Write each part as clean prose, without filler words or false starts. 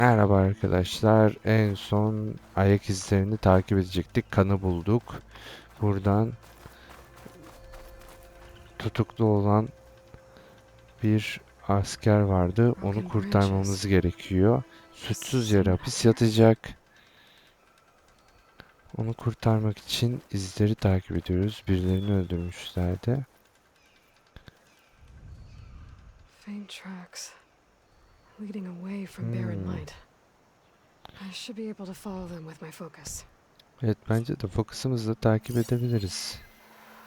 Merhaba arkadaşlar. En son ayak izlerini takip edecektik. Kanı bulduk. Buradan tutuklu olan bir asker vardı. Onu Broken kurtarmamız branches. gerekiyor. I Suçsuz yere seen that hapis here. yatacak. Onu kurtarmak için izleri takip ediyoruz. Birilerini öldürmüşlerdi. Faint tracks leading away from barren Hmm. light. I should be able to follow them with my focus. Evet, bence de fokusumuzla takip edebiliriz.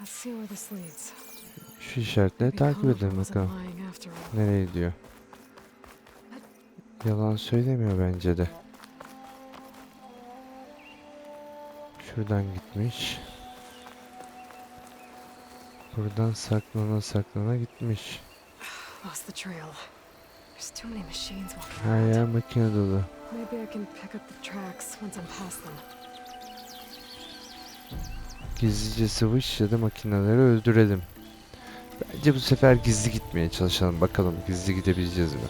Let's see where this leads. Şu işaretleri Maybe takip Conover edelim wasn't bakalım. lying after all. Nereye gidiyor? Yalan söylemiyor bence de. Şuradan gitmiş. Buradan saklana saklana gitmiş. Lost the trail. There's too many machines walking Her around. yer makine dolu. Maybe I can pick up the tracks once I'm past them. Gizlice sıvış ya da makineleri öldürelim. Bence bu sefer gizli gitmeye çalışalım. Bakalım gizli gidebileceğiz mi?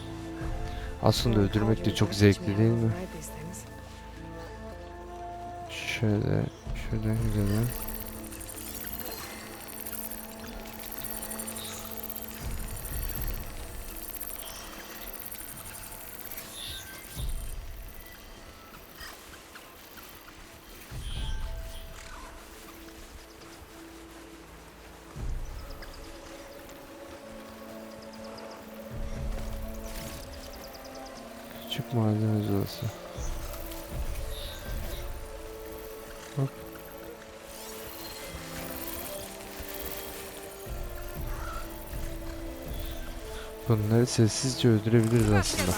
Aslında Feel like öldürmek de Haldir çok better teach me zevkli how değil to mi? override these things. Şöyle, şuradan gidelim. Küçük malzeme odası. Hop. Bunları sessizce öldürebiliriz aslında.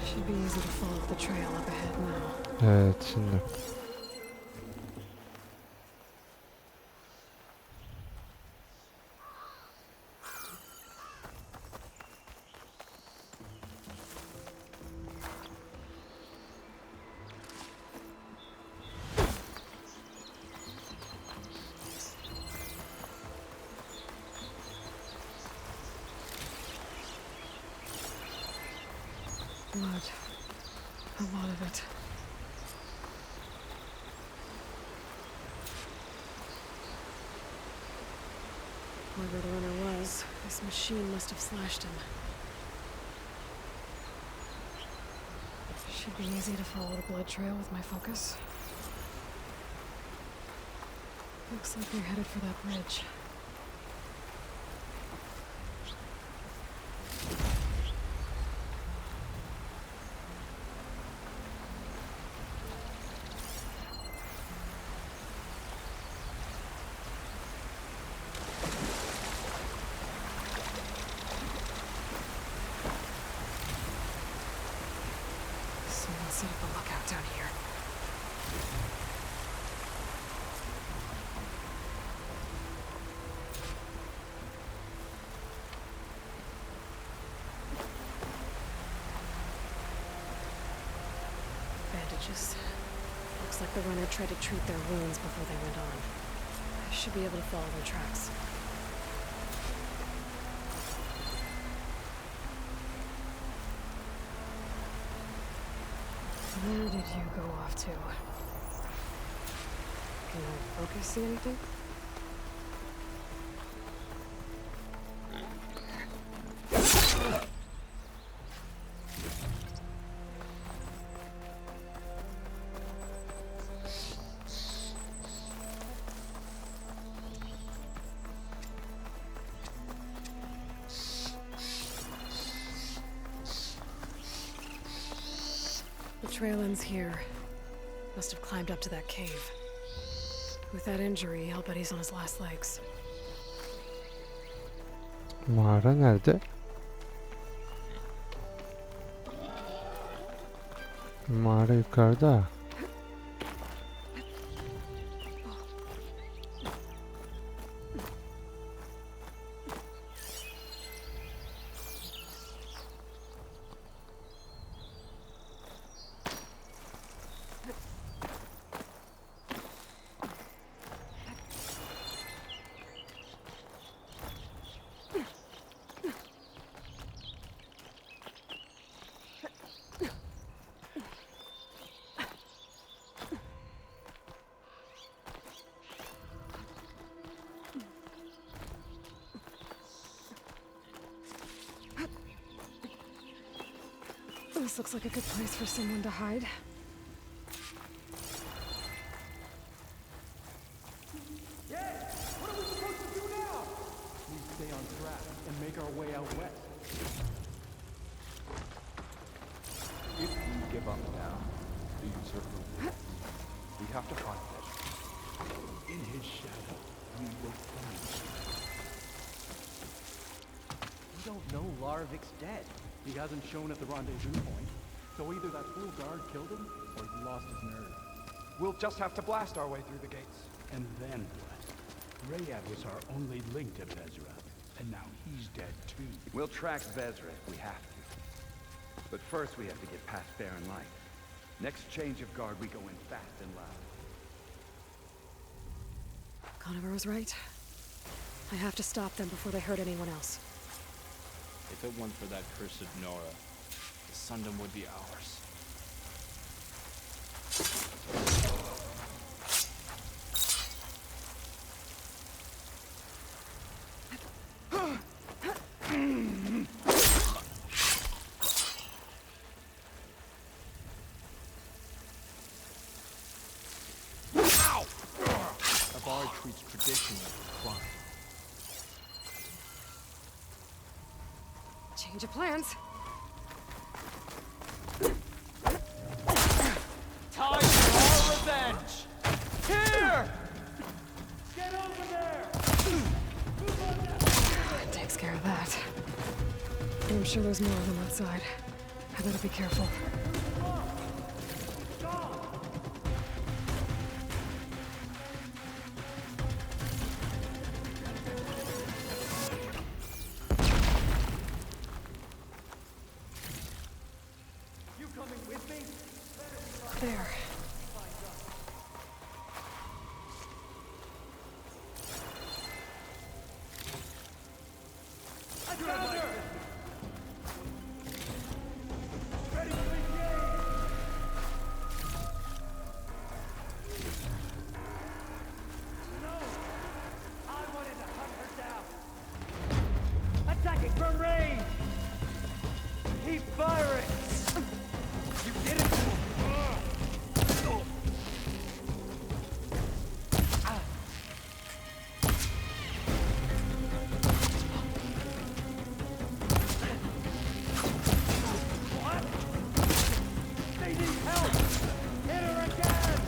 Should be easy to follow the trail up ahead now. Evet, şimdi. Blood. A lot of it. Whoever the runner was, this machine must have slashed him. Should be easy to follow the blood trail with my focus. Looks like they're headed for that bridge. Someone set up a lookout down here. Bandages. Looks like the runner tried to treat their wounds before they went on. I should be able to follow their tracks. Where did you go off to? Can I focus see anything? trail ends here. Must have climbed up to that cave. With that injury, I'll bet he's on his last legs. Mağara nerede? Mağara yukarıda. This looks like a good place for someone to hide. Yeah! What are we supposed to do now? We stay on track and make our way out west. If we give up now, the usurper will. We have to find him. In his shadow, we will find him. We don't know Larvik's dead. He hasn't shown at the rendezvous point, so either that fool guard killed him, or he lost his nerve. We'll just have to blast our way through the gates. And then what? Rayad was our only link to Bezra, and now he's dead too. We'll track Bezra if we have to. But first we have to get past Barren Light. Next change of guard, we go in fast and loud. Conover was right. I have to stop them before they hurt anyone else. If it weren't for that cursed Nora, the Sundom would be ours. A bard treats tradition like a crime. Change of plans. Time for our revenge! Here! Get over there! That takes care of that. I'm sure there's more of them outside. I better be careful. You coming with me? There. I found her! Ready to engage! No! I wanted to hunt her down! Attacking from range! Keep firing! You did it! What? They need help! Hit her again!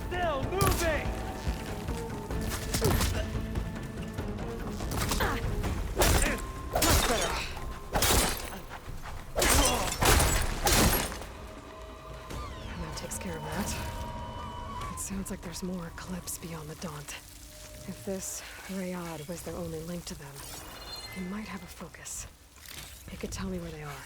Still moving! That takes care of that. It sounds like there's more Eclipse beyond the Daunt. If this Rayad was their only link to them, he might have a focus. He could tell me where they are.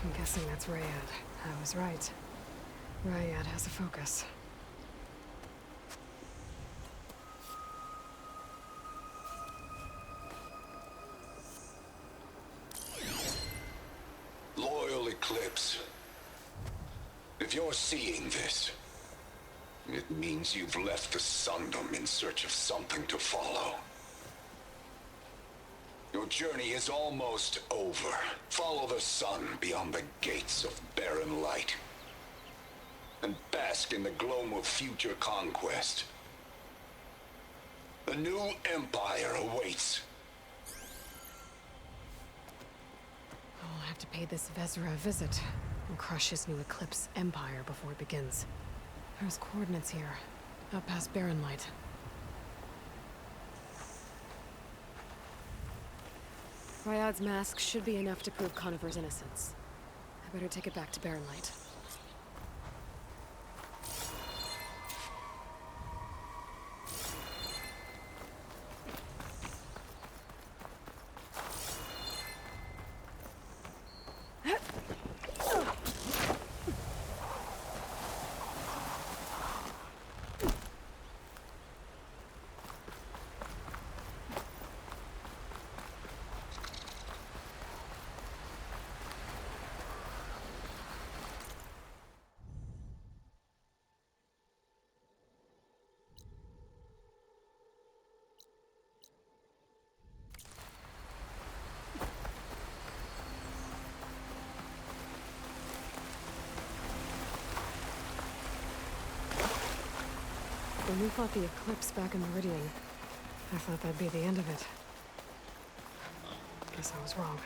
I'm guessing that's Rayad. I was right. Rayad has a focus. If you're seeing this, it means you've left the Sundom in search of something to follow. Your journey is almost over. Follow the sun beyond the gates of barren light, and bask in the gloam of future conquest. A new empire awaits. I'll have to pay this Vezra a visit and crush his new Eclipse empire before it begins. There's coordinates here, up past Barren Light. Ryad's mask should be enough to prove Conifer's innocence. I better take it back to Barren Light. When we fought the Eclipse back in Meridian, I thought that'd be the end of it. Guess I was wrong.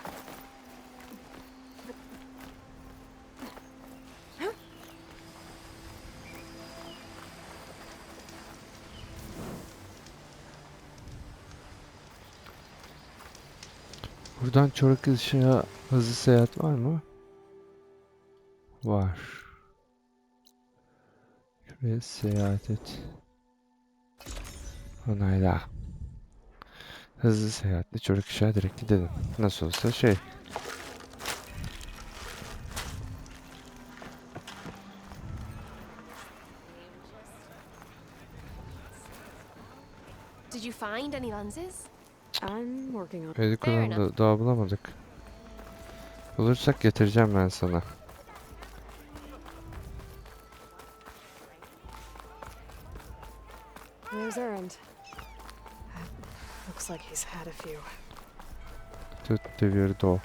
Buradan Çorak Işık'a hızlı seyahat var mı? Var. Şuraya seyahat et. Onayla. Hızlı seyahatle Çorak Işık'a direkt gidelim. Nasıl olsa şey. Did you find any lenses? I'm working on. Elik olanı daha bulamadık. Bulursak getireceğim ben sana. Where's Erend? Looks like he's had a few. Tut devirdi o.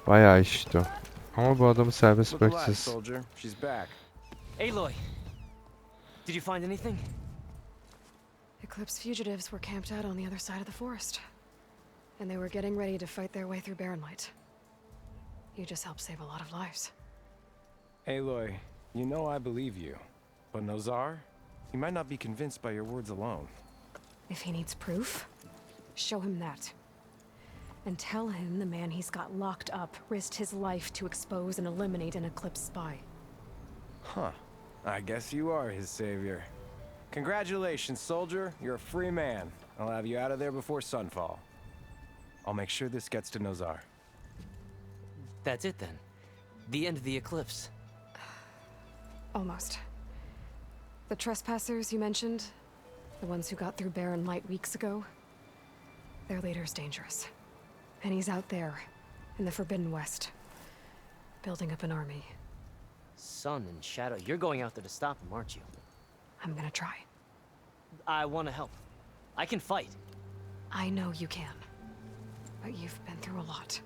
Bayağı işti o. Ama bu adamı serbest Look alive, bırakacağız. soldier. She's back. Aloy, did you find anything? Eclipse fugitives were camped out on the other side of the forest. And they were getting ready to fight their way through Barren Light. You just helped save a lot of lives. Aloy, you know I believe you. But Nozar? He might not be convinced by your words alone. If he needs proof, show him that. And tell him the man he's got locked up risked his life to expose and eliminate an Eclipse spy. Huh. I guess you are his savior. Congratulations, soldier. You're a free man. I'll have you out of there before sunfall. I'll make sure this gets to Nozar. That's it then. The end of the eclipse. Almost. The trespassers you mentioned, the ones who got through Barren Light weeks ago, their leader's dangerous. And he's out there, in the Forbidden West, building up an army. Sun and Shadow, you're going out there to stop him, aren't you? I'm gonna try. I want to help. I can fight. I know you can. But you've been through a lot.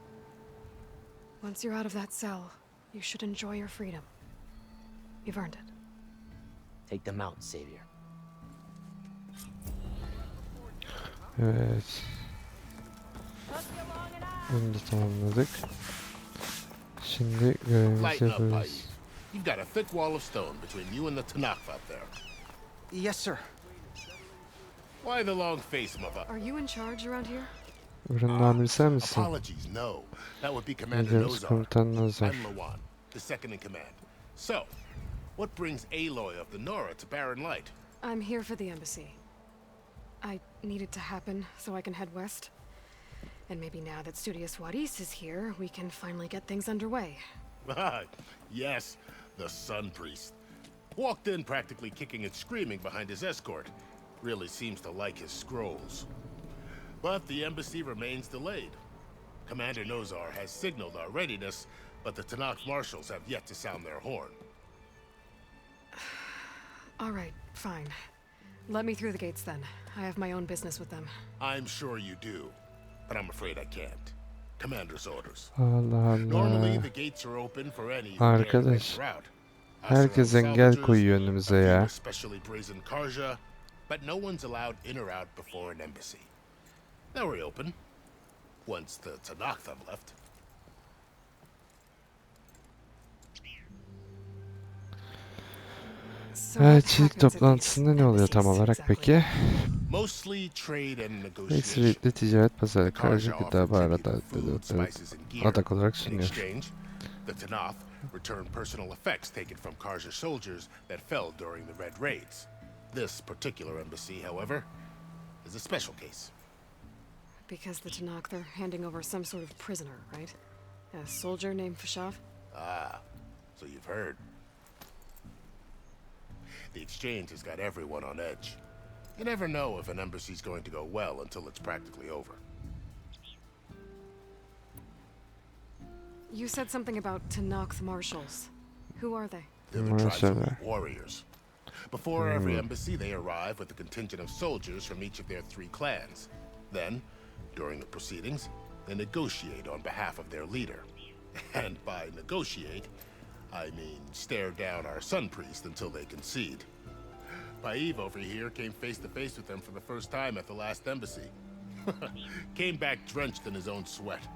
Once you're out of that cell, you should enjoy your freedom. You've earned it. Take them out, Savior. Evet. Bunu da tamamladık. Şimdi görevimizi Lighten up, yapıyoruz. Pike. You've got a thick wall of stone between you and the Tanakh up there. Yes, sir. Why the long face, mother? Are you in charge around here? Buranın amiri sen misin? Apologies, no. That would be Commander Liderimiz Nozar. komutan Nozar. I'm Lawan, the second in command. So, what brings Aloy of the Nora to Barren Light? I'm here for the embassy. I need it to happen so I can head west. And maybe now that Studious Wadis is here, we can finally get things underway. Yes, the Sun Priest. Walked in practically kicking and screaming behind his escort. Really seems to like his scrolls. But the embassy remains delayed. Commander Nozar has signaled our readiness, but the Tanakh marshals have yet to sound their horn. All right, fine. Let me through the gates then. I have my own business with them. I'm sure you do, but I'm afraid I can't. Commander's orders. Allah Normally Allah. the gates are open for any who dare to Arkadaş. venture out. Herkes engel koyuyor önümüze ya. Especially brazen Karja, but no one's allowed in or out before an embassy. They'll reopen once the Tanakh have left. So what Elçilik happens at these toplantısında ne oluyor tam embassies olarak exactly? peki? Mostly trade and negotiation. Ekseriyetle ticaret, pazarı, karşı Karja gıda, offer baharat, tribute of food, spices, and gear. adak olarak In sunuyor. exchange, the Tanakh return personal effects taken from Karja soldiers that fell during the Red Raids. This particular embassy, however, is a special case. Because the Tanakh, they're handing over some sort of prisoner, right? A soldier named Fashav? Ah, so you've heard. The exchange has got everyone on edge. You never know if an embassy's going to go well until it's practically over. You said something about Tanakh marshals. Who are they? They're the tribe's Marşeller. elite warriors. Before every embassy, they arrive with a contingent of soldiers from each of their 3 clans. Then, during the proceedings, they negotiate on behalf of their leader. And by negotiate, I mean stare down our sun priest until they concede. Paiv over here came face to face with them for the first time at the last embassy. Came back drenched in his own sweat.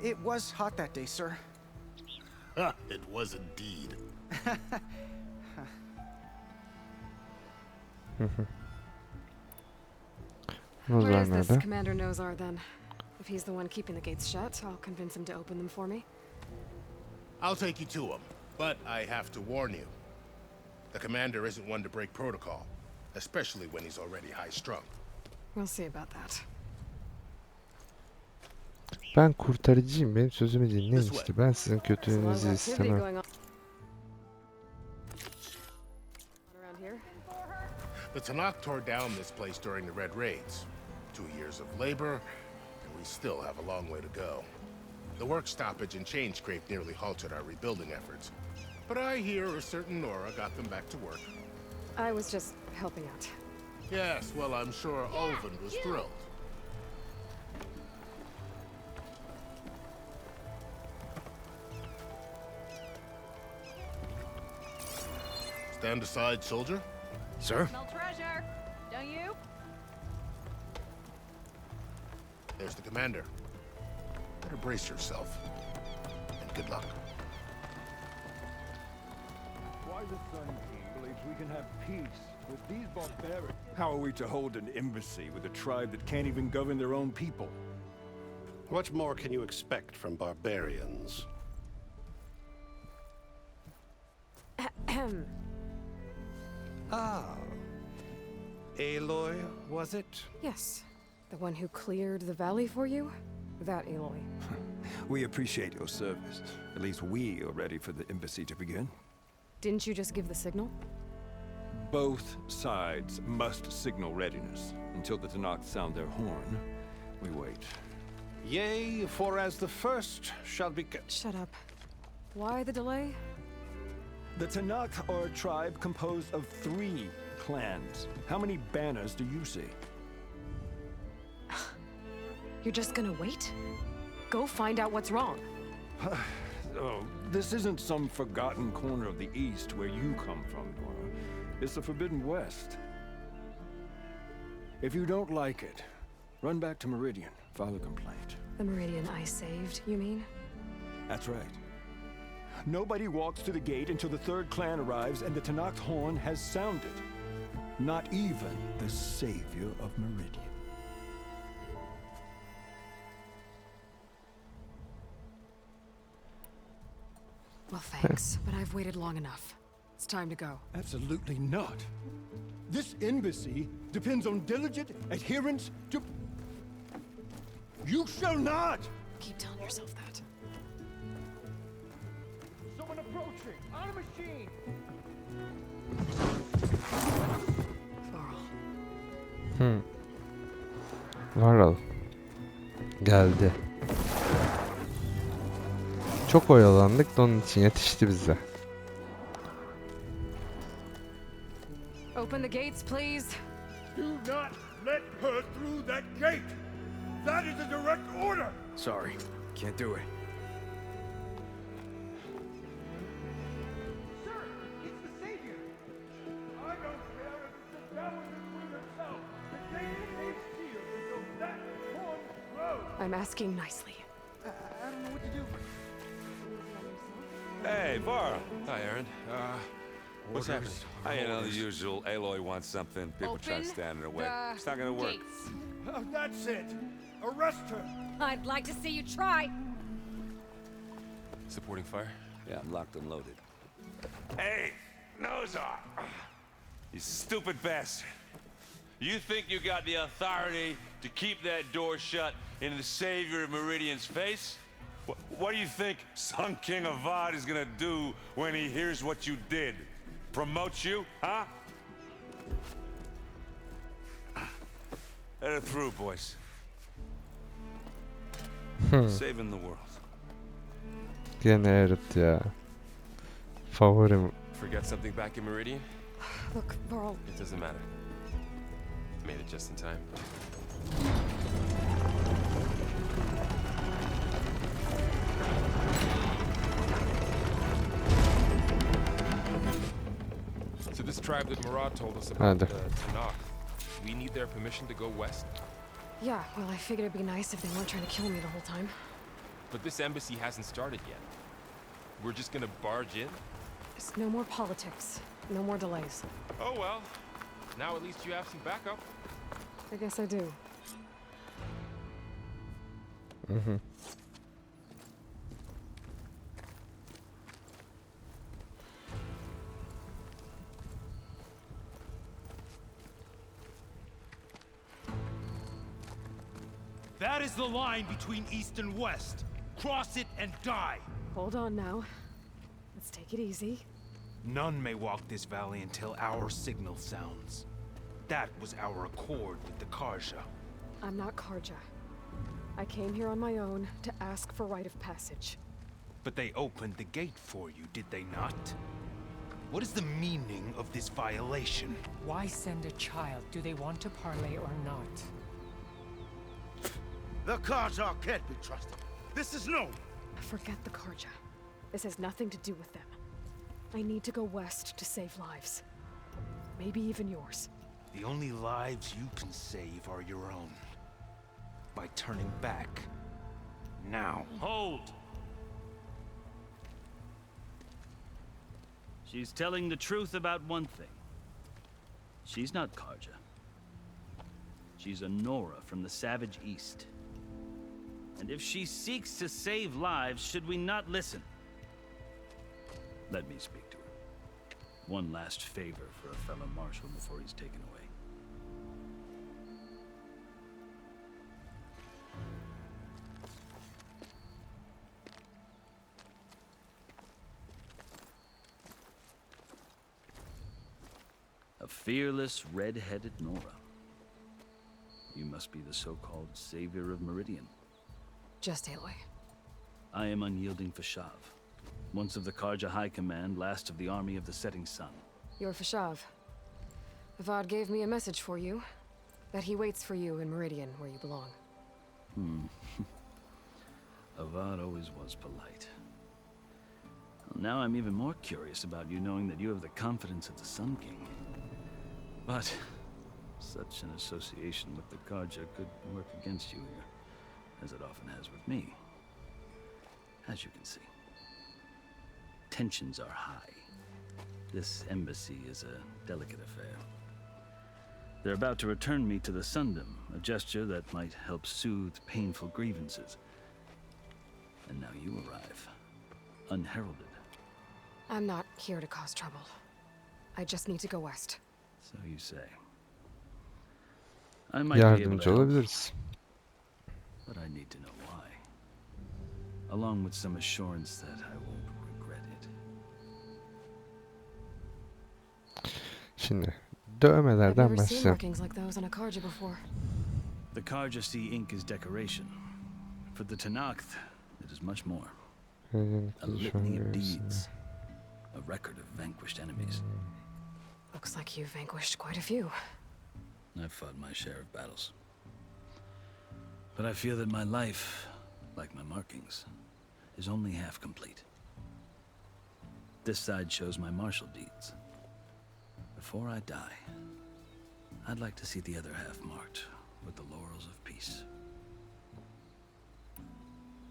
It was hot that day, sir. It was indeed. Nozlar Where is this nerede? Commander Nozar then? If he's the one keeping the gates shut, I'll convince him to open them for me. I'll take you to him, but I have to warn you. The commander isn't one to break protocol, especially when he's already high-strung. We'll see about that. Ben kurtarıcıyım. Benim sözümü dinleyin işte. Ben sizin kötülüğünüzü istemem. Going on around here. The Tanakh tore down this place during the Red Raids. 2 years of labor, and we still have a long way to go. The work stoppage and change scrape nearly halted our rebuilding efforts. But I hear a certain Nora got them back to work. I was just helping out. Yes, well, I'm sure Olvin was thrilled. Stand aside, soldier. Sir? Smell treasure, don't you? There's the commander. Better brace yourself. And good luck. Why the Sun King believes we can have peace with these barbarians? How are we to hold an embassy with a tribe that can't even govern their own people? What more can you expect from barbarians? Ah. Aloy, was it? Yes. The one who cleared the valley for you? That Aloy. We appreciate your service. At least we are ready for the embassy to begin. Didn't you just give the signal? Both sides must signal readiness. Until the Tanakh sound their horn, we wait. Yea, for as the first shall be... Shut up. Why the delay? The Tanakh are a tribe composed of 3 clans. How many banners do you see? You're just gonna wait? Go find out what's wrong. Oh, this isn't some forgotten corner of the East where you come from, Nora. It's the Forbidden West. If you don't like it, run back to Meridian, file a complaint. The Meridian I saved, you mean? That's right. Nobody walks to the gate until the 3rd clan arrives and the Tanakh horn has sounded. Not even the savior of Meridian. Well, thanks, but I've waited long enough. It's time to go. Absolutely not. This embassy depends on diligent adherence to... You shall not! Keep telling yourself that. Someone approaching! On a machine! Varol. Geldi. Çok oyalandık da onun için yetişti bize. Open the gates, please. Do not let her through that gate! That is a direct order! Sorry, can't do it. Sir, it's the Savior! I don't care if it's the devil the Queen herself! The gate is sealed until that horn blows! I'm asking nicely. I don't know what to do. Hey, Varl. Hi, Aaron. What's happening? You know, the usual. Aloy wants something. People try to stand in her way. It's not gonna work. Oh, that's it! Arrest her! I'd like to see you try. Supporting fire? Yeah, I'm locked and loaded. Hey, Nozar! You stupid bastard. You think you got the authority to keep that door shut in the Savior of Meridian's face? What do you think Sun King Avad is gonna do when he hears what you did? Promote you, huh? Let it through, boys. Saving the world. Gene Erit ya. Favorim. Forget something back in Meridian? Look, Varl. It doesn't matter. Made it just in time. So this tribe that Murad told us about, the Tanakh, we need their permission to go west? Yeah, well, I figured it'd be nice if they weren't trying to kill me the whole time. But this embassy hasn't started yet. We're just gonna barge in? There's no more politics. No more delays. Oh well. Now at least you have some backup. I guess I do. That is the line between East and West. Cross it and die. Hold on now. Let's take it easy. None may walk this valley until our signal sounds. That was our accord with the Karja. I'm not Karja. I came here on my own to ask for rite of passage. But they opened the gate for you, did they not? What is the meaning of this violation? Why send a child? Do they want to parley or not? The Karja can't be trusted. This is no. Forget the Karja. This has nothing to do with them. I need to go west to save lives. Maybe even yours. The only lives you can save are your own. By turning back. Now. Hold! She's telling the truth about one thing. She's not Karja. She's a Nora from the Savage East. And if she seeks to save lives, should we not listen? Let me speak to her. One last favor for a fellow marshal before he's taken away. A fearless, red-headed Nora. You must be the so-called savior of Meridian. Just Aloy. I am unyielding Fashav. Once of the Karja High Command, last of the army of the setting sun. You're Fashav. Avad gave me a message for you. That he waits for you in Meridian, where you belong. Avad always was polite. Well, now I'm even more curious about you knowing that you have the confidence of the Sun King. But such an association with the Karja could work against you here, as it often has with me. As you can see, tensions are high. This embassy is a delicate affair. They're about to return me to the Sundom, a gesture that might help soothe painful grievances. And now you arrive, unheralded. I'm not here to cause trouble. I just need to go west. So you say. I might be able to Yardımcı help, olabiliriz. but I need to know why. Along with some assurance that I won't regret it. Şimdi I've dövmelerden never seen başlayalım. markings like those on a Karja before. The Karja see ink as decoration. For the Tanakh, it is much more. A litany of deeds. A record of vanquished enemies. Looks like you vanquished quite a few. I've fought my share of battles. But I feel that my life, like my markings, is only half complete. This side shows my martial deeds. Before I die, I'd like to see the other half marked with the laurels of peace.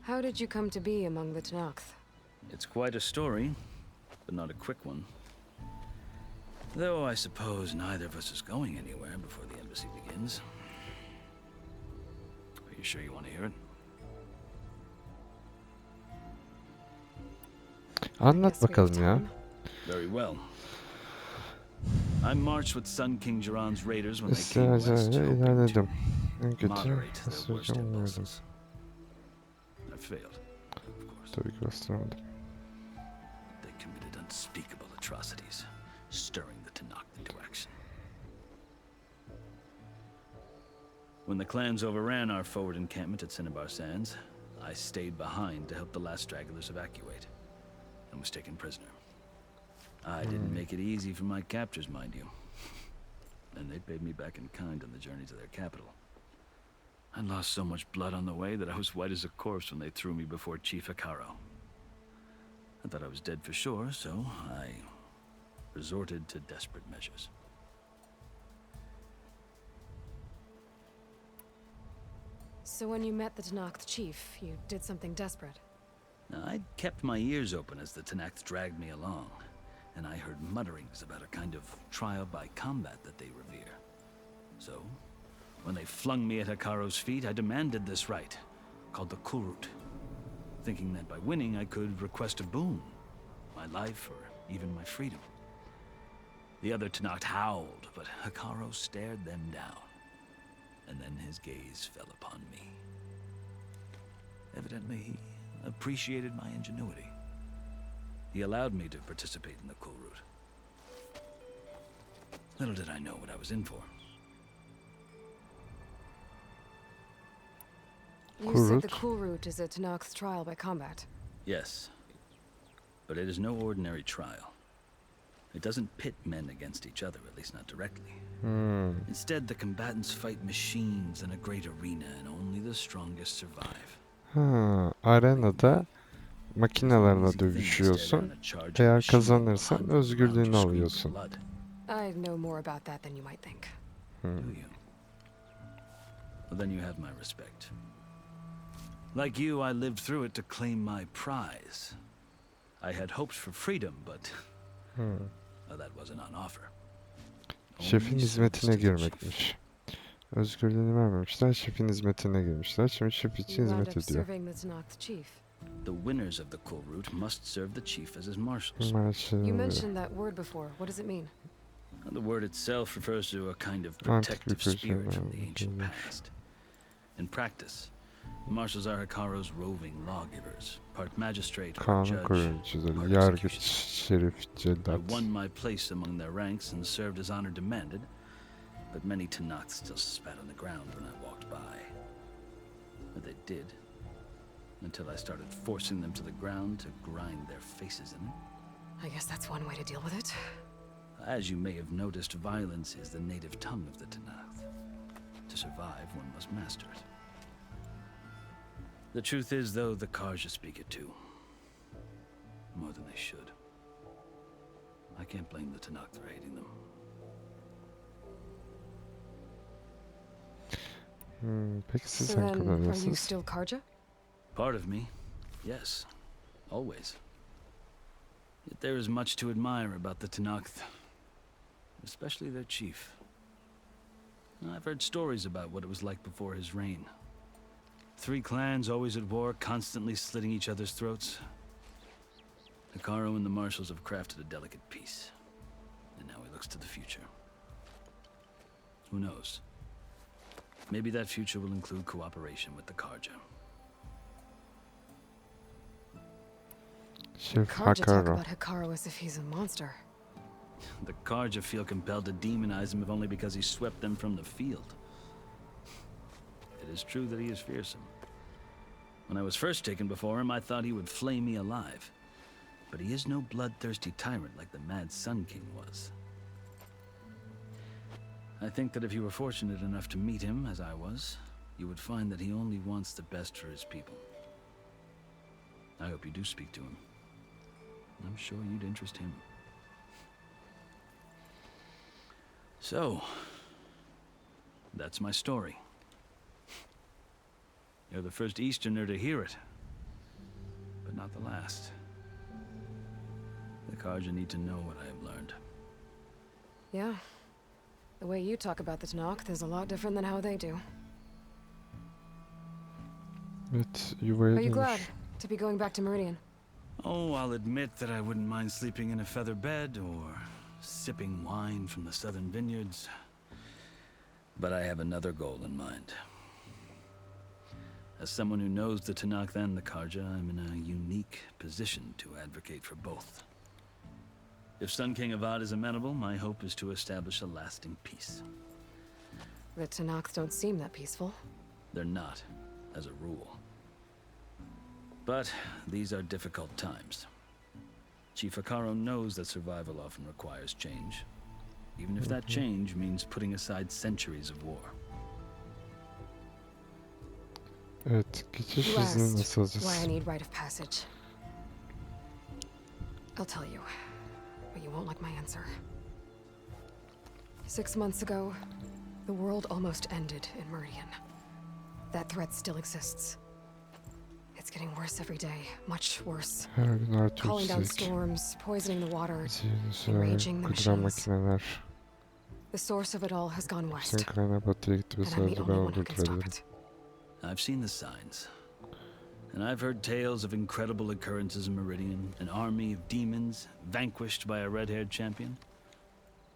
How did you come to be among the Tenakth? It's quite a story, but not a quick one. Though I suppose neither of us is going anywhere before the embassy begins. Are you sure you want to hear it? Anlat bakalım ya. Very well. I marched with Sun King Jiran's raiders when they came west, hoping to moderate their worst impulses. I failed, of course. Tabii ki bastıramadım. They committed unspeakable atrocities, stirring the Tenakth into action. When the clans overran our forward encampment at Cinnabar Sands, I stayed behind to help the last stragglers evacuate, and was taken prisoner. I didn't make it easy for my captors, mind you. And they paid me back in kind on the journey to their capital. I lost so much blood on the way that I was white as a corpse when they threw me before Chief Hekaro. I thought I was dead for sure, so I resorted to desperate measures. So when you met the Tenakth chief, you did something desperate? Now, I'd kept my ears open as the Tenakth dragged me along, and I heard mutterings about a kind of trial by combat that they revere. So, when they flung me at Hekaro's feet, I demanded this right, called the Kulrut, thinking that by winning I could request a boon, my life or even my freedom. The other Tenakth howled, but Hekaro stared them down, and then his gaze fell upon me. Evidently, he appreciated my ingenuity. He allowed me to participate in the Kulrut. Little did I know what I was in for. You said the Kulrut is a Tenakth trial by combat. Yes, but it is no ordinary trial. It doesn't pit men against each other, at least not directly. Instead, the combatants fight machines in a great arena, and only the strongest survive. Arenada makinelerle dövüşüyorsun. Eğer kazanırsan özgürlüğünü alıyorsun. I know more about that than you might think. Do you? Well, then you have my respect. Like you, I lived through it to claim my prize. I had hoped for freedom, but well, that wasn't on offer. Şefin hizmetine girmekmiş. Özgürlüğünü vermemişler, şefin hizmetine girmişler. Şimdi şef için hizmet ediyor. The winners of the Kulrut must serve the chief as his marshals. You mentioned that word before. What does it mean? The word itself refers to a kind of protective spirit from the ancient past. In practice, marshals are Hekaro's roving lawgivers, part magistrate or judge, part yargıç, şerif, cellat. I won my place among their ranks and served as honor demanded, but many Tenakth still spat on the ground when I walked by. But they did, until I started forcing them to the ground to grind their faces in it. I guess that's one way to deal with it. As you may have noticed, violence is the native tongue of the Tenakth. To survive, one must master it. The truth is, though, the Karja speak it too. More than they should. I can't blame the Tenakth for hating them. Peki siz So then, are you kullanıyorsunuz? still Karja? Part of me, yes. Always. Yet there is much to admire about the Tenakth. Especially their chief. I've heard stories about what it was like before his reign. 3 clans always at war, constantly slitting each other's throats. Hekaro and the marshals have crafted a delicate peace. And now he looks to the future. Who knows? Maybe that future will include cooperation with the Karja. Şef Karja talk Hekaro. about Hekaro as if he's a monster. The Karja feel compelled to demonize him if only because he swept them from the field. It is true that he is fearsome. When I was first taken before him, I thought he would flay me alive. But he is no bloodthirsty tyrant like the Mad Sun King was. I think that if you were fortunate enough to meet him, as I was, you would find that he only wants the best for his people. I hope you do speak to him. I'm sure you'd interest him. So, that's my story. You're the first Easterner to hear it, but not the last. The Karja need to know what I have learned. Yeah. The way you talk about the Tanakh is a lot different than how they do. Evet, yuvaya Are you dönüş. glad to be going back to Meridian? Oh, I'll admit that I wouldn't mind sleeping in a feather bed or sipping wine from the southern vineyards. But I have another goal in mind. As someone who knows the Tanakh and the Karja, I'm in a unique position to advocate for both. If Sun King Avad is amenable, my hope is to establish a lasting peace. The Tanakh don't seem that peaceful. They're not, as a rule. But these are difficult times. Chief Akaro knows that survival often requires change, even if that change means putting aside centuries of war. Evet, geçiş You hızını nasıl asked why I alacağız? need rite of passage. I'll tell you, but you won't like my answer. 6 months ago, the world almost ended in Meridian. That threat still exists. It's getting worse every day, much worse. Her gün artıyor Calling down üstelik. storms, poisoning the water, Zihinsel enraging the kırılan machines. makineler. The source of it all has gone west, Senin kaynağı batıya gitti ve and I'm the sadece ben only one who can stop durdurabilirim. it. I've seen the signs. And I've heard tales of incredible occurrences in Meridian, an army of demons vanquished by a red-haired champion.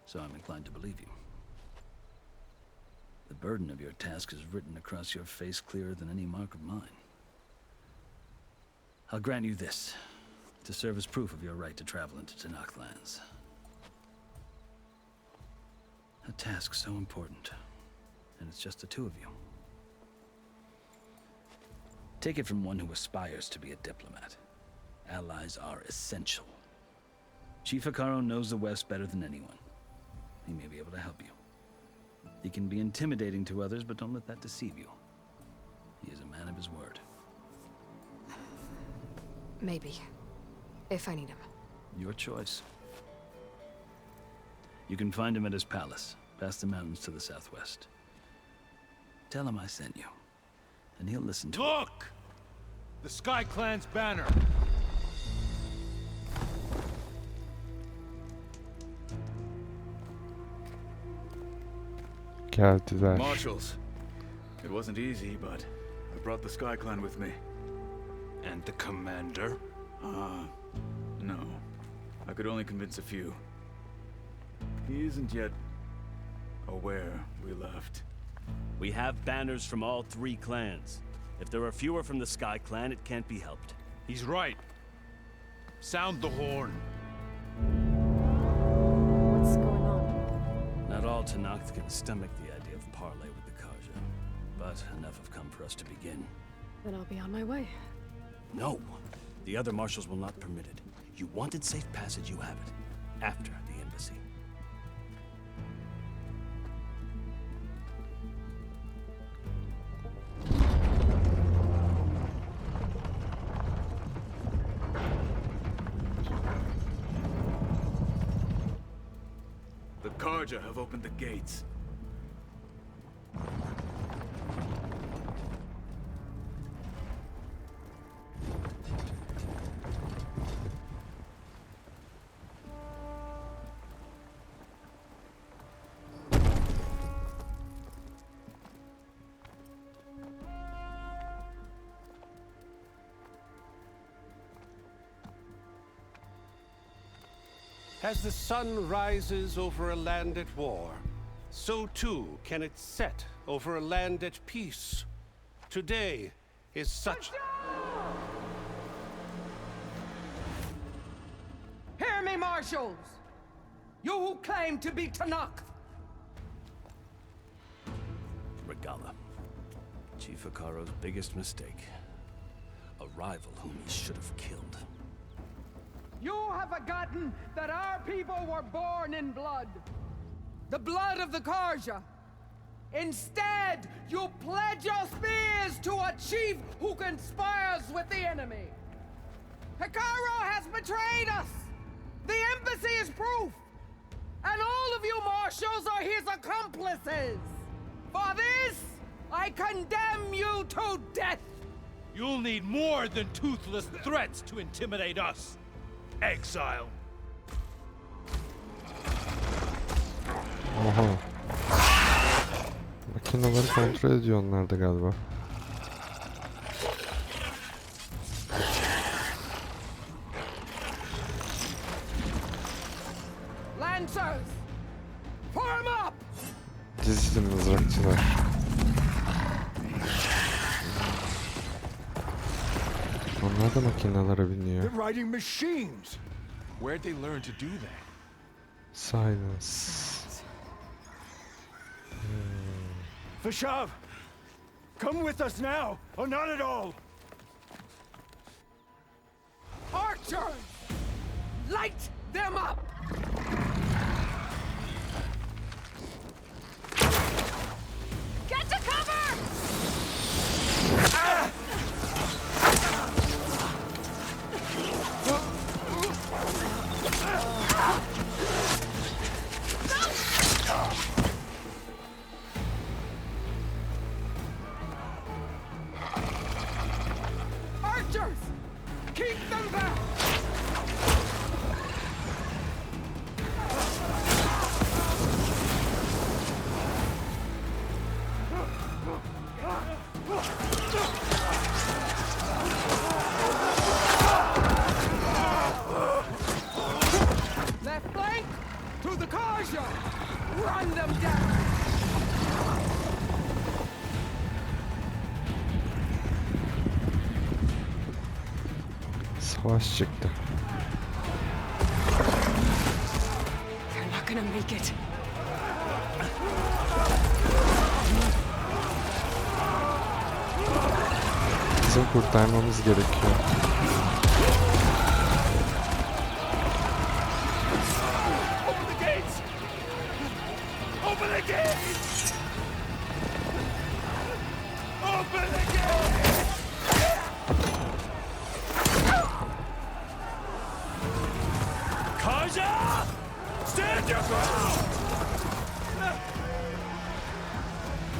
So I'm inclined to believe you. The burden of your task is written across your face clearer than any mark of mine. I'll grant you this, to serve as proof of your right to travel into Tanakh lands. A task so important, and it's just the two of you. Take it from one who aspires to be a diplomat. Allies are essential. Chief Akaro knows the West better than anyone. He may be able to help you. He can be intimidating to others, but don't let that deceive you. He is a man of his word. Maybe. If I need him. Your choice. You can find him at his palace, past the mountains to the southwest. Tell him I sent you, and he'll listen to it. Look! The Sky Clan's banner! Geldiler. Marshals. It wasn't easy, but I brought the Sky Clan with me. And the commander? No. I could only convince a few. He isn't yet aware we left. We have banners from all 3 clans. If there are fewer from the Sky Clan, it can't be helped. He's right. Sound the horn. What's going on? Not all Tanakh can stomach the idea of parley with the Karja, but enough have come for us to begin. Then I'll be on my way. No, the other marshals will not permit it. You wanted safe passage, you have it. After the embassy. The Karja have opened the gates. As the sun rises over a land at war, so too can it set over a land at peace. Today is such... Hear me, marshals! You who claim to be Tanakh! Regala. Chief Akaro's biggest mistake. A rival whom he should have killed. You have forgotten that our people were born in blood. the blood of the Karja. Instead, you pledge your spears to a chief who conspires with the enemy. Hikaru has betrayed us. The embassy is proof. And all of you marshals are his accomplices. For this, I condemn you to death. You'll need more than toothless threats to intimidate us. Exile. Oha. Makineleri kontrol ediyor onlar da galiba. Lancers, form up. Dizili mızrakçılar. Onlar da makinelere biniyor. They're riding machines. Where'd they learn to do that? Silence. Fashav, come with us now, or not at all. Archers, light them up. Get to cover! Ah! Archers, keep them back! Left flank, to the Karja! Run them down! Savaş çıktı. They're not gonna make it. Bizim kurtarmamız gerekiyor. Open the gates! Open the gates! Open the gates! Kaja! Stand your ground!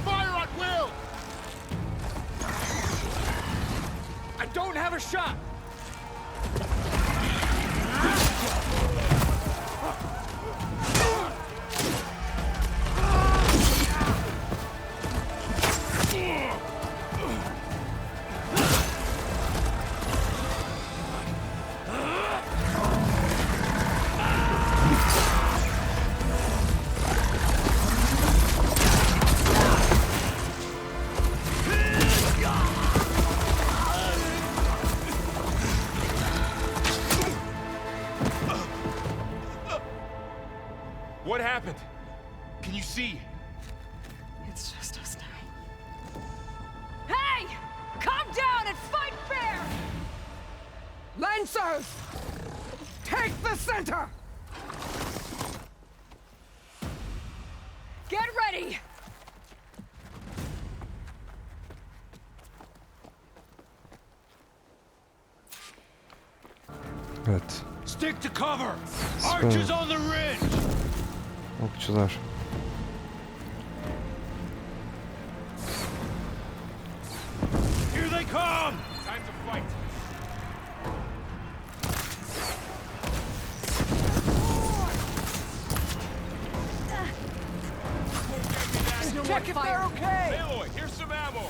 Fire at will! I don't have a shot! What happened? Can you see? It's just us now. Hey! Calm down and fight fair! Lancers, take the center! Get ready! Evet. Stick to cover! Archers on the ridge! Okçular. Here they come! Time to fight! Check if they're okay! Aloy, here's some ammo!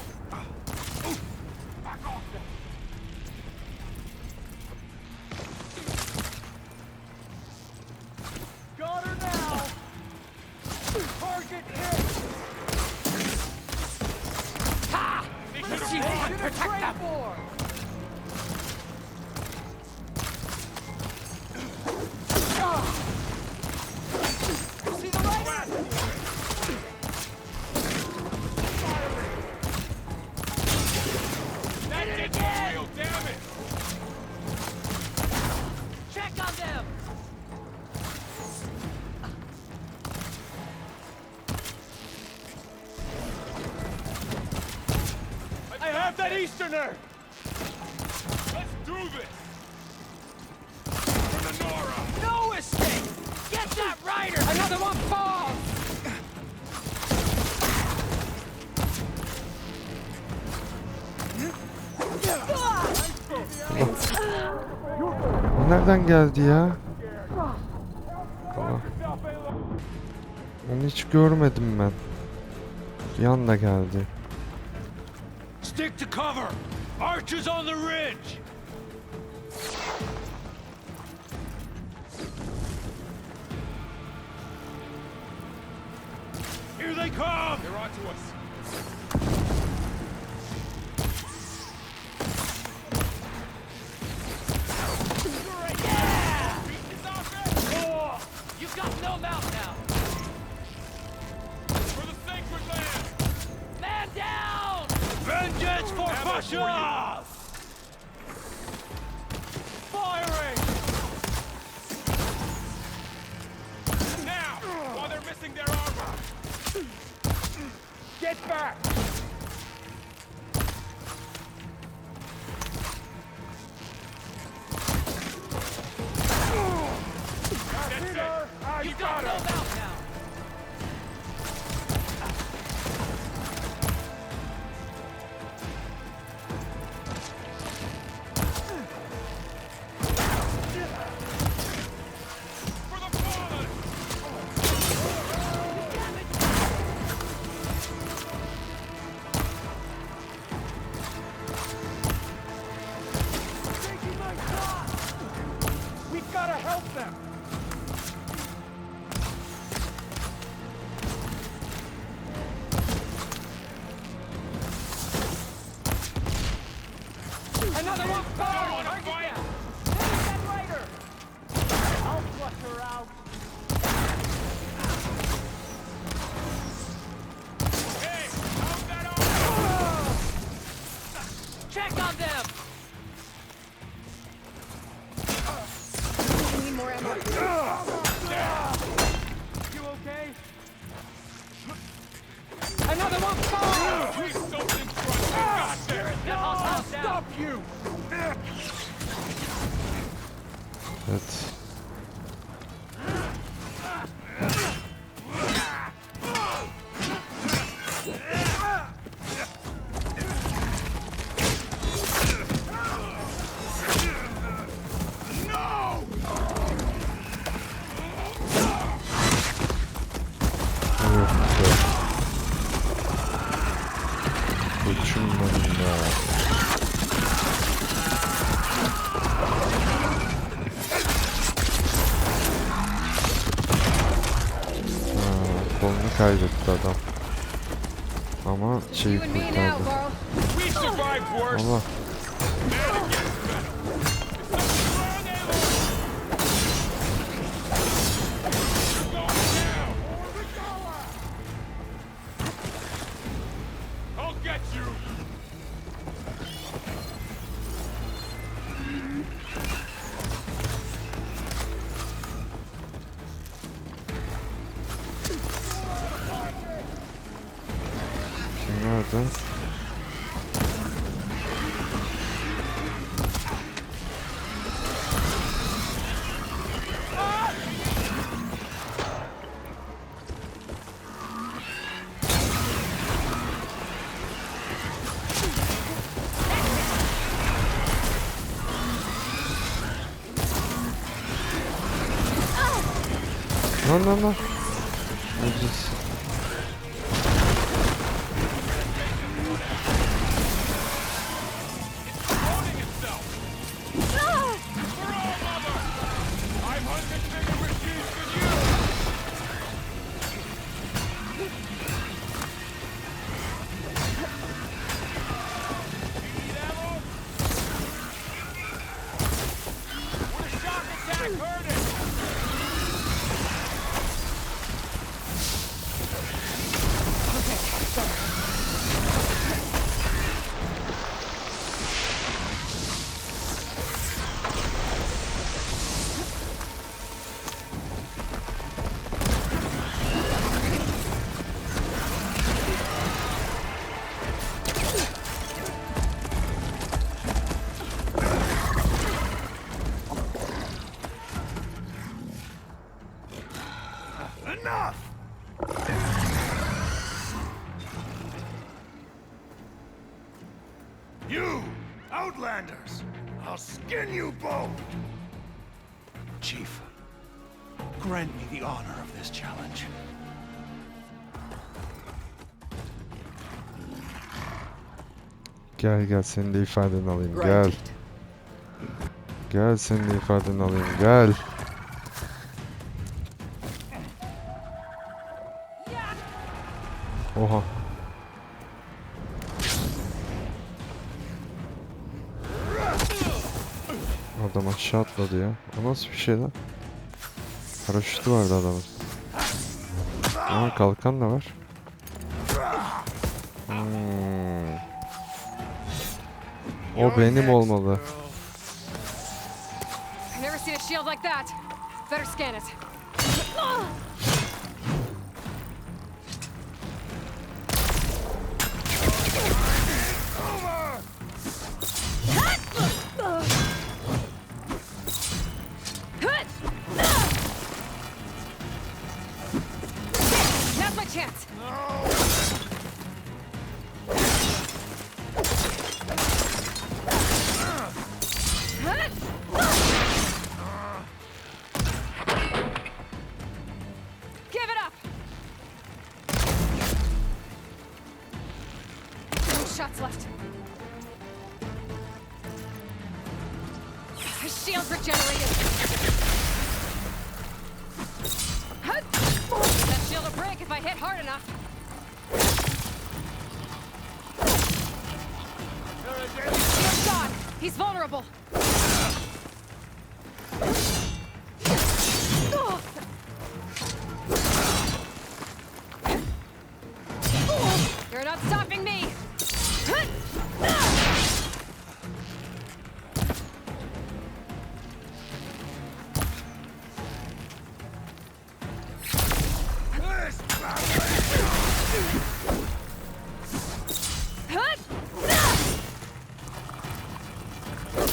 Got her now! Target hit! Ha! Protect them! See the right? That did real damage! Check on them! Easterner! Let's do this! For the Nora! No escape! Get that rider! Another one falls! O nereden geldi ya? Allah. Onu hiç görmedim ben. Bir anda geldi. Stick to cover! Archers on the ridge! Here they come! They're onto us. Yeah! You've got no mouth now! For the sacred land! Man down! Vengeance for Russia! Firing! Now, while they're missing their armor! Get back! That's it! You've got no mouth now! For the fallen! Taking my shot! We've got to help them! Another one falls! Don't wanna fight! Take that rider! I'll flush her out! Hey, how's that armor? Check on them! I need more ammo. You okay? Another one falls! Please, something got there! I'll Stop you! Evet. Uçunmadım ya. Kolunu kaybetti adam. Ama şeyi kurtardı. We survived worse! Allah. Man against metal! It's a strong alien! You're going down! I'll get you! Nerede? Lan. Öleceğiz. Holding itself! For all, mother! I've hunted bigger machines than you! Need ammo? Would a shock attack hurt it? Enough! You, Outlanders! I'll skin you both! Chief, grant me the honor of this challenge. Gel gel senin de ifadeni alayım gel. Gel senin de ifadeni alayım gel. Oha. Adam aşağı atladı ya. O nasıl bir şey lan? Paraşütü vardı adamın. Ama kalkan da var. O benim olmalı. I've never seen a shield like that. Better scan it. Now's my chance. Give it up. No shots left. His shield's regenerated. That shield will break if I hit hard enough. Shield's gone. He's vulnerable. You're not stopping me.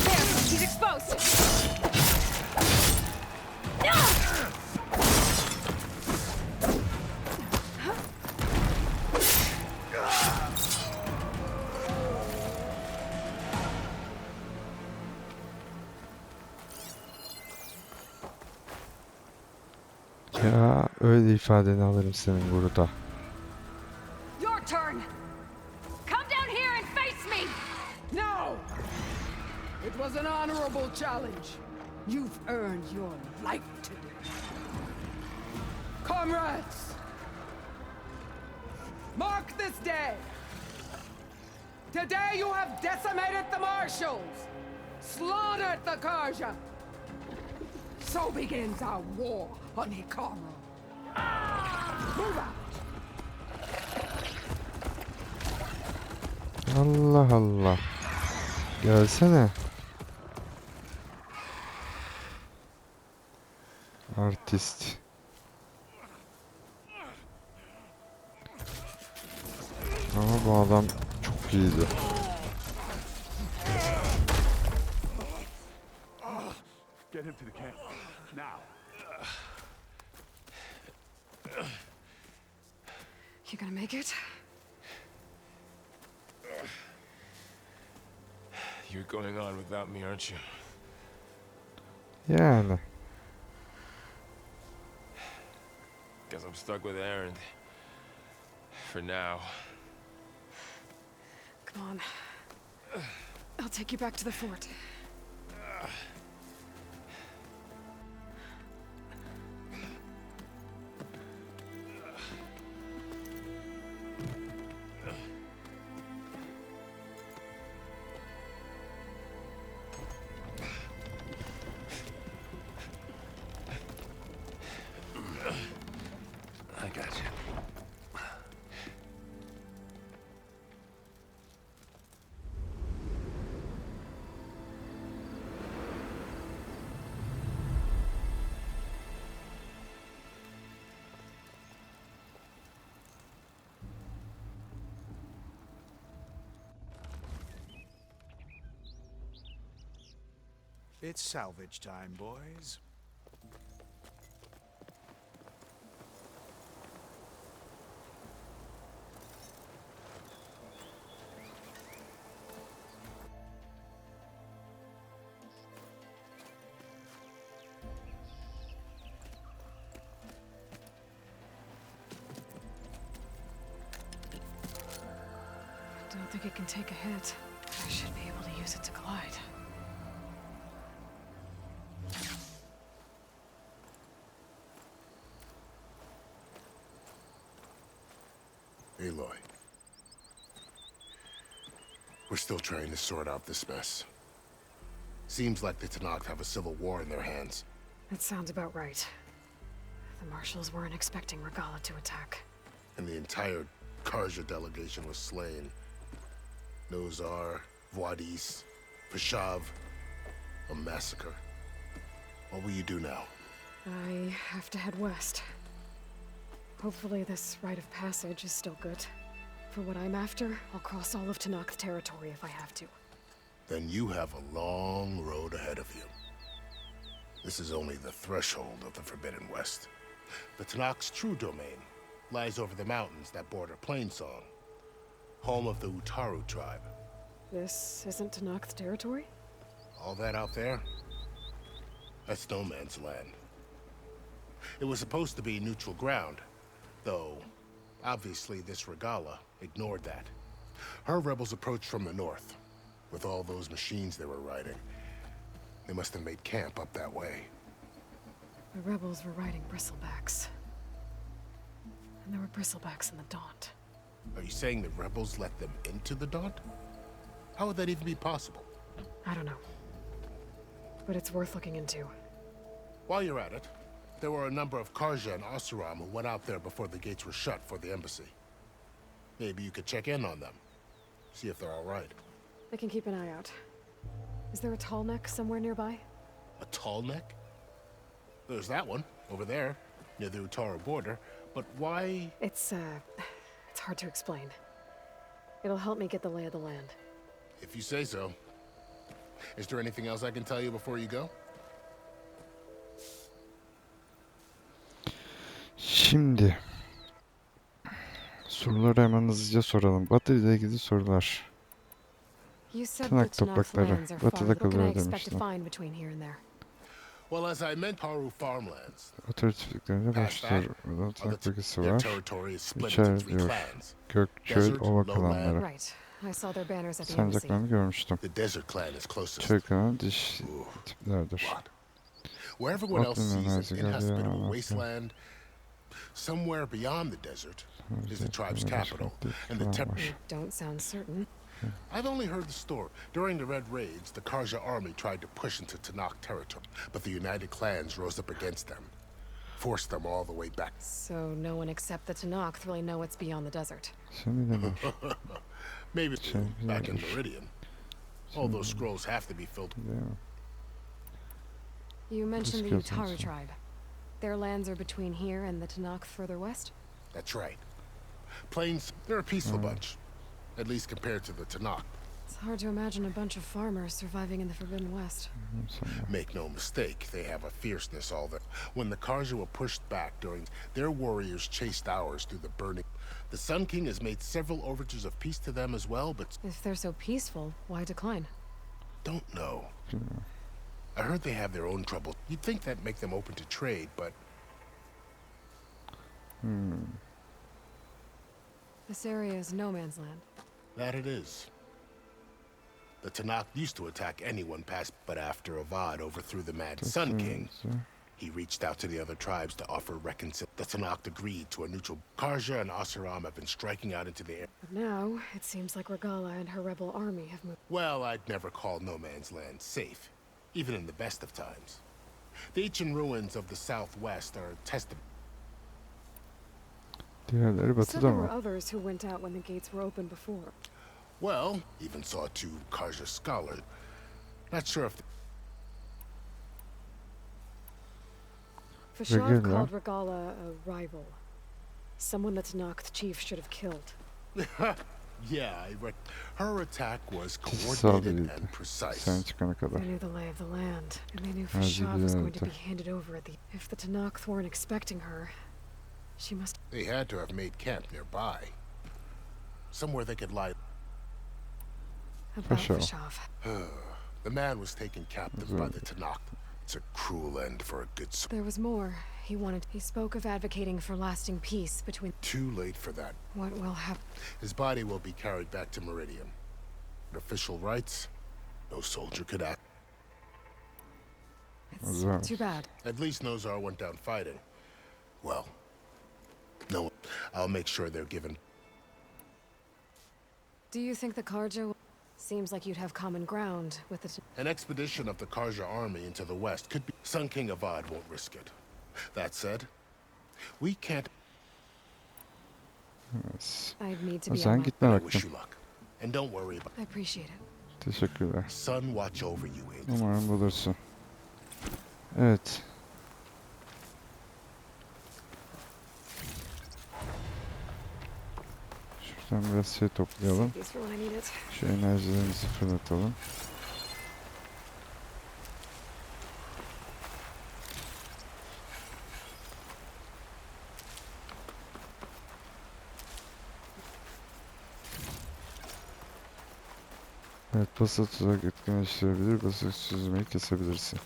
There, he's exposed. Ya öyle ifadeni alırım senin burada. Your turn. Come down here and face me. No! It was an honorable challenge. You've earned your life today. Comrades! Mark this day. Today you have decimated the marshals, slaughtered the Karja. So begins our war on Hikaru. Move out. Allah Allah. Gelsene. Artist. Ama bu adam çok iyiydi. Get him to the camp. Now. You gonna make it? You're going on without me, aren't you? Yani. Guess I'm stuck with Aaron. For now. Come on. I'll take you back to the fort. I got you. It's salvage time, boys. like it can take a hit. I should be able to use it to glide. Aloy. We're still trying to sort out this mess. Seems like the Tenakth have a civil war in their hands. That sounds about right. The marshals weren't expecting Regala to attack. And the entire Karja delegation was slain. Nozar, Voidis, Vashav. A massacre. What will you do now? I have to head west. Hopefully this rite of passage is still good. For what I'm after, I'll cross all of Tenakth territory if I have to. Then you have a long road ahead of you. This is only the threshold of the Forbidden West. The Tenakth's true domain lies over the mountains that border Plainsong, home of the Utaru tribe. This isn't Tenakth territory? All that out there? That's no man's land. It was supposed to be neutral ground, though obviously this Regala ignored that. Her rebels approached from the north, with all those machines they were riding. They must have made camp up that way. The rebels were riding bristlebacks. And there were bristlebacks in the Daunt. Are you saying the rebels let them into the Daunt? How would that even be possible? I don't know. But it's worth looking into. While you're at it, there were a number of Karja and Oseram who went out there before the gates were shut for the embassy. Maybe you could check in on them. See if they're all right. I can keep an eye out. Is there a tall neck somewhere nearby? A tall neck? There's that one, over there, near the Utaru border. But why? It's hard to explain. It'll help me get the lay of the land. If you say so. Is there anything else I can tell you before you go? Şimdi soruları hemen hızlıca soralım. Batı ile ilgili sorular. Tırnak toprakları. Batıda kalıyor demişler. Well, as I meant, Haru farmlands. Batı çiftliklerinde başlar. Tırnak bölgesi var. Üçer diyor. Gök, çöl, ova kalanları. Sancaklarını görmüştüm. Çöl kalanı diş tiplerdir. Where everyone else sees an inhospitable wasteland, somewhere beyond the desert is the tribe's capital, and the Don't sound certain. I've only heard the story. During the Red Raids, the Karja army tried to push into Tenakth territory, but the united clans rose up against them, forced them all the way back. So no one except the Tenakth really know what's beyond the desert. Maybe back in Meridian. All those scrolls have to be filled. You mentioned the Utaru tribe. Their lands are between here and the Tenakth further west? That's right. Plains, they're a peaceful bunch. At least compared to the Tenakth. It's hard to imagine a bunch of farmers surviving in the Forbidden West. Make no mistake, they have a fierceness all that. When the Karja were pushed back during, their warriors chased ours through the burning. The Sun King has made several overtures of peace to them as well, but... If they're so peaceful, why decline? Don't know. I heard they have their own trouble. You'd think that'd make them open to trade, but... This area is no man's land. That it is. The Tenakth used to attack anyone past, but after Avad overthrew the Mad Sun King, he reached out to the other tribes to offer reconciliation. The Tenakth agreed to a neutral. Karja and Oseram have been striking out into the air. But now, it seems like Regala and her rebel army have moved. Well, I'd never call no man's land safe, even in the best of times. The ancient ruins of the southwest are tested. So there were others who went out when the gates were open before. Well, even saw 2 Karja scholars. Not sure if... Vashav called Regala a rival. Someone the Tenakth chief should have killed. Yeah, her attack was coordinated and precise. They knew the lay of the land, and they knew Vashav was going to be handed over at the... If the Tenakth weren't expecting her, she must... They had to have made camp nearby. Somewhere they could lie... About Vashav. The man was taken captive by the Tenakth. It's a cruel end for a good soldier. There was more. He spoke of advocating for lasting peace between... Too late for that. What will happen? His body will be carried back to Meridian. But official rights, no soldier could act. It's too bad. At least Nozar went down fighting. Well, no, I'll make sure they're given... Do you think the Karja... Seems like you'd have common ground with the... An expedition of the Karja army into the west could be... Sun King Avad won't risk it. That said, we can't... Evet. I'd need to O be zaman alone. gitme I vakti. wish you luck. And don't worry about... I appreciate it. Teşekkürler. Sun watch over you, Aiden. Umarım bulursun. Evet. Şuradan biraz şey toplayalım. These for when I need it. Şu enerjilerimizi fırlatalım. Evet, basit tuzak etkinleştirebilir, basit süzmeyi kesebilirsin.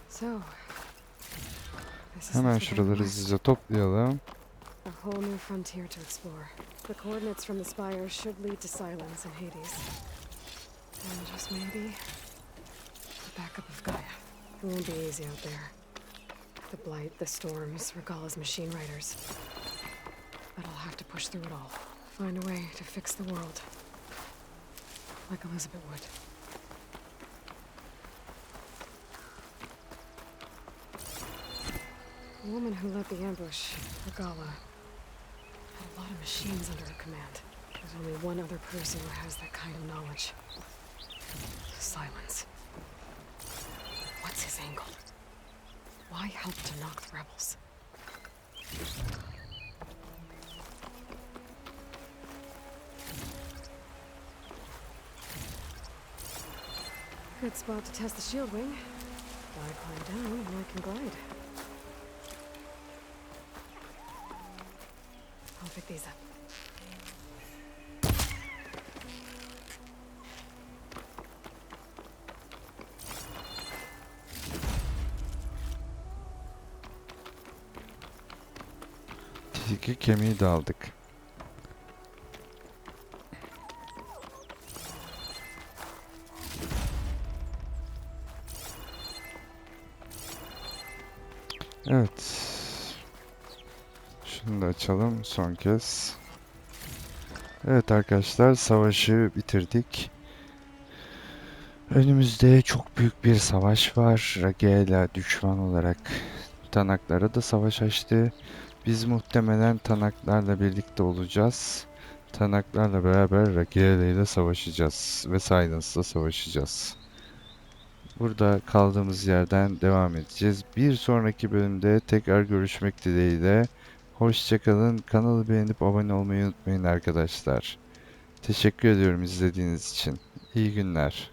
So, Hemen şuraları hızlıca toplayalım. a whole new frontier to explore. The coordinates from the spire should lead to Silence and Hades. And just maybe, the backup of Gaia. It won't be easy out there. The Blight, the Storms, Regala's machine riders. But I'll have to push through it all. Find a way to fix the world. Like Elizabeth would. The woman who led the ambush, Regala, had a lot of machines under her command. There's only one other person who has that kind of knowledge. Silence. What's his angle? Why help to knock the rebels? Good spot to test the shield wing. I climb down and I can glide. I'll pick these up. Tilki kemiği de aldık. Evet. Şunu da açalım son kez. Evet arkadaşlar, savaşı bitirdik. Önümüzde çok büyük bir savaş var. Ragela düşman olarak Tanaklara da savaş açtı. Biz muhtemelen Tanaklarla birlikte olacağız. Tanaklarla beraber Ragela ile savaşacağız ve Silence'la savaşacağız. Burada kaldığımız yerden devam edeceğiz. Bir sonraki bölümde tekrar görüşmek dileğiyle. Hoşça kalın. Kanalı beğenip abone olmayı unutmayın arkadaşlar. Teşekkür ediyorum izlediğiniz için. İyi günler.